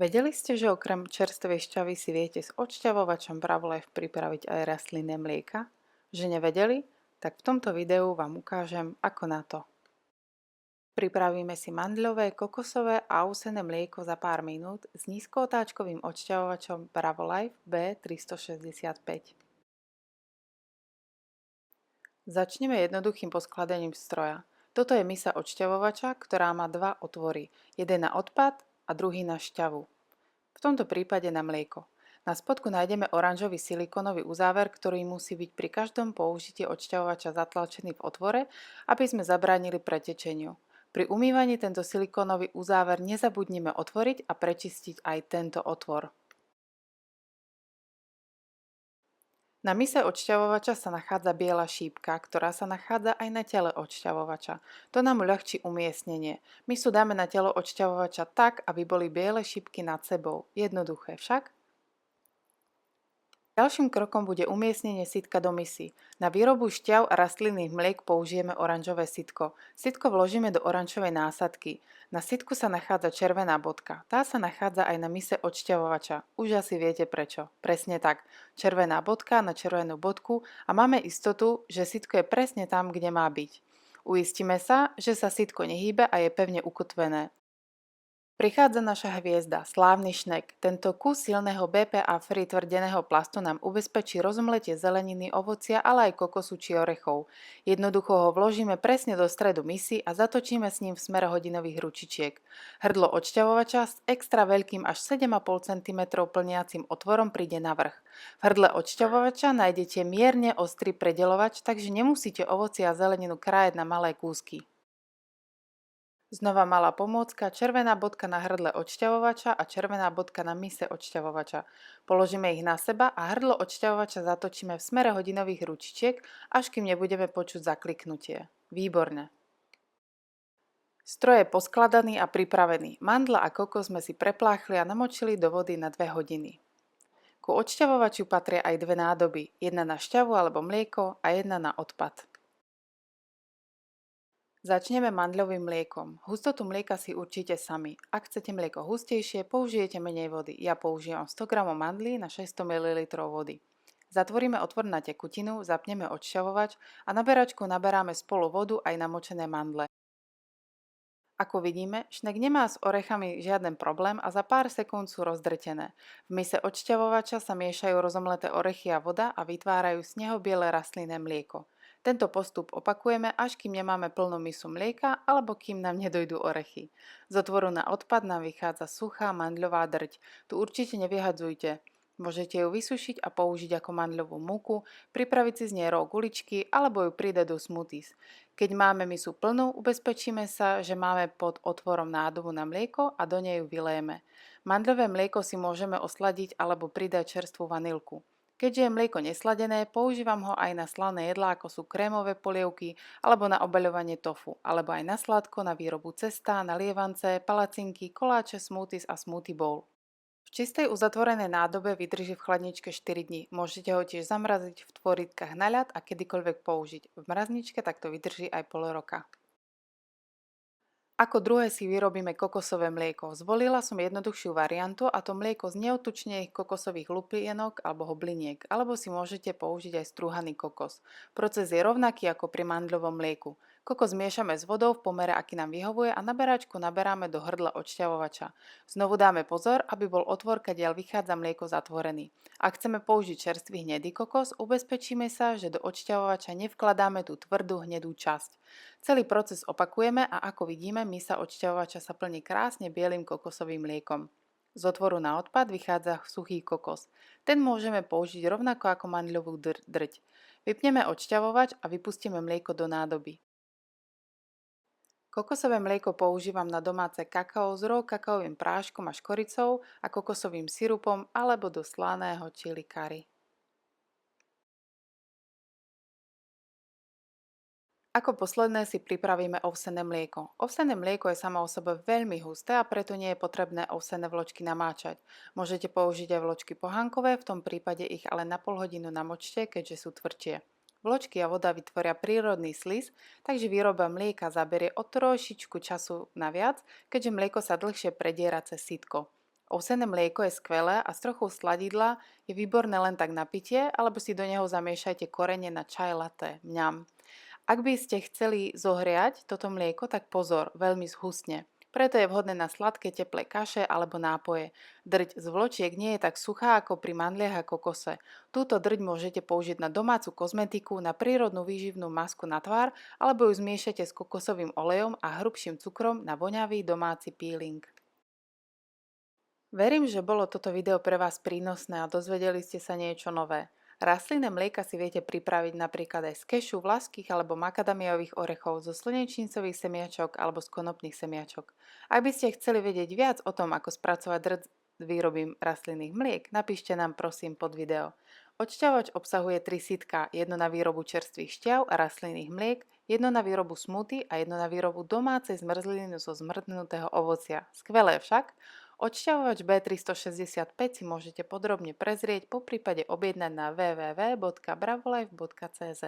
Vedeli ste, že okrem čerstvej šťavy si viete s odšťavovačom Bravolife pripraviť aj rastlinné mlieka? Že nevedeli? Tak v tomto videu vám ukážem, ako na to. Pripravíme si mandľové, kokosové a ovsené mlieko za pár minút s nízkootáčkovým odšťavovačom Bravolife B365. Začneme jednoduchým poskladaním stroja. Toto je misa odšťavovača, ktorá má dva otvory, jeden na odpad a druhý na šťavu. V tomto prípade na mlieko. Na spodku nájdeme oranžový silikónový uzáver, ktorý musí byť pri každom použití odšťavovača zatlačený v otvore, aby sme zabránili pretečeniu. Pri umývaní tento silikónový uzáver nezabudnime otvoriť a prečistiť aj tento otvor. Na mise odšťavovača sa nachádza biela šípka, ktorá sa nachádza aj na tele odšťavovača. To nám uľahčí umiestnenie. Misu dáme na telo odšťavovača tak, aby boli biele šípky nad sebou. Jednoduché však? Ďalším krokom bude umiestnenie sitka do misy. Na výrobu šťav a rastlinných mliek použijeme oranžové sitko. Sitko vložíme do oranžovej násadky. Na sitku sa nachádza červená bodka. Tá sa nachádza aj na mise odšťavovača. Už asi viete prečo. Presne tak. Červená bodka na červenú bodku a máme istotu, že sitko je presne tam, kde má byť. Uistíme sa, že sa sitko nehýbe a je pevne ukotvené. Prichádza naša hviezda, slávny šnek. Tento kus silného BPA-free tvrdeného plastu nám ubezpečí rozmletie zeleniny, ovocia, ale aj kokosu či orechov. Jednoducho ho vložíme presne do stredu misy a zatočíme s ním v smere hodinových ručičiek. Hrdlo odšťavovača s extra veľkým až 7,5 cm plniacim otvorom príde na vrch. V hrdle odšťavovača nájdete mierne ostrý predeľovač, takže nemusíte ovocie a zeleninu krájať na malé kúsky. Znova malá pomôcka, červená bodka na hrdle odšťavovača a červená bodka na mise odšťavovača. Položíme ich na seba a hrdlo odšťavovača zatočíme v smere hodinových ručičiek, až kým nebudeme počuť zakliknutie. Výborne. Stroj je poskladaný a pripravený. Mandľa a kokos sme si prepláchli a namočili do vody na 2 hodiny. Ku odšťavovaču patria aj dve nádoby, jedna na šťavu alebo mlieko a jedna na odpad. Začneme mandľovým mliekom. Hustotu mlieka si určite sami. Ak chcete mlieko hustejšie, použijete menej vody. Ja používam 100 g mandlí na 600 ml vody. Zatvoríme otvor na tekutinu, zapneme odšťavovač a na beračku naberáme spolu vodu aj namočené mandle. Ako vidíme, šnek nemá s orechami žiaden problém a za pár sekúnd sú rozdrtené. V mise odšťavovača sa miešajú rozomleté orechy a voda a vytvárajú snehobiele rastlinné mlieko. Tento postup opakujeme, až kým nemáme plnú misu mlieka alebo kým nám nedojdú orechy. Z otvoru na odpad nám vychádza suchá mandľová drť. Tu určite nevyhadzujte. Môžete ju vysušiť a použiť ako mandľovú múku, pripraviť si z nej roh guličky alebo ju pridať do smoothies. Keď máme misu plnú, ubezpečíme sa, že máme pod otvorom nádobu na mlieko a do nej ju vylejeme. Mandľové mlieko si môžeme osladiť alebo pridať čerstvú vanilku. Keďže je mlieko nesladené, používam ho aj na slané jedlá, ako sú krémové polievky, alebo na obaľovanie tofu, alebo aj na sladko, na výrobu cesta, na lievance, palacinky, koláče, smoothies a smoothie bowl. V čistej uzatvorenej nádobe vydrží v chladničke 4 dní. Môžete ho tiež zamraziť v tvoritkách na ľad a kedykoľvek použiť. V mrazničke takto vydrží aj pol roka. Ako druhé si vyrobíme kokosové mlieko. Zvolila som jednoduchšiu variantu a to mlieko z neotučnených kokosových lupienok alebo hobliniek, alebo si môžete použiť aj strúhaný kokos. Proces je rovnaký ako pri mandľovom mlieku. Kokos miešame s vodou v pomere, aký nám vyhovuje a na beráčku naberáme do hrdla odšťavovača. Znovu dáme pozor, aby bol otvor, kadiaľ vychádza mlieko zatvorený. Ak chceme použiť čerstvý hnedý kokos, ubezpečíme sa, že do odšťavovača nevkladáme tú tvrdú hnedú časť. Celý proces opakujeme a ako vidíme, misa odšťavovača sa plní krásne bielým kokosovým mliekom. Z otvoru na odpad vychádza suchý kokos. Ten môžeme použiť rovnako ako mandľovú drť. Vypneme odšťavovač a vypustíme mlieko do nádoby. Kokosové mlieko používam na domáce kakao s raw kakaovým práškom a škoricou a kokosovým sirupom alebo do slaného chili curry. Ako posledné si pripravíme ovsené mlieko. Ovsené mlieko je samo o sebe veľmi husté a preto nie je potrebné ovsené vločky namáčať. Môžete použiť aj vločky pohánkové, v tom prípade ich ale na pol hodinu namočte, keďže sú tvrdšie. Vločky a voda vytvoria prírodný slis, takže výroba mlieka zaberie o trošičku času naviac, keďže mlieko sa dlhšie prediera cez sitko. Ovsené mlieko je skvelé a s trochou sladidla je výborné len tak na pitie, alebo si do neho zamiešajte korene na čaj latte. Mňam. Ak by ste chceli zohriať toto mlieko, tak pozor, veľmi zhustne. Preto je vhodné na sladké teplé kaše alebo nápoje. Drť z vločiek nie je tak suchá ako pri mandliach a kokose. Túto drť môžete použiť na domácu kozmetiku, na prírodnú výživnú masku na tvár alebo ju zmiešate s kokosovým olejom a hrubším cukrom na voňavý domáci peeling. Verím, že bolo toto video pre vás prínosné a dozvedeli ste sa niečo nové. Rastlinné mlieka si viete pripraviť napríklad aj z kešu, vlašských alebo makadamiových orechov, zo slnečnicových semiačok alebo z konopných semiačok. Ak by ste chceli vedieť viac o tom, ako spracovať drť z výroby rastlinných mliek, napíšte nám prosím pod video. Odšťavovač obsahuje 3 sitka, jedno na výrobu čerstvých šťav a rastlinných mliek, jedno na výrobu smoothie a jedno na výrobu domácej zmrzliny zo zmrdnutého ovocia. Skvelé však! Odšťavovač B365 si môžete podrobne prezrieť, poprípade objednať na www.bravolife.cz.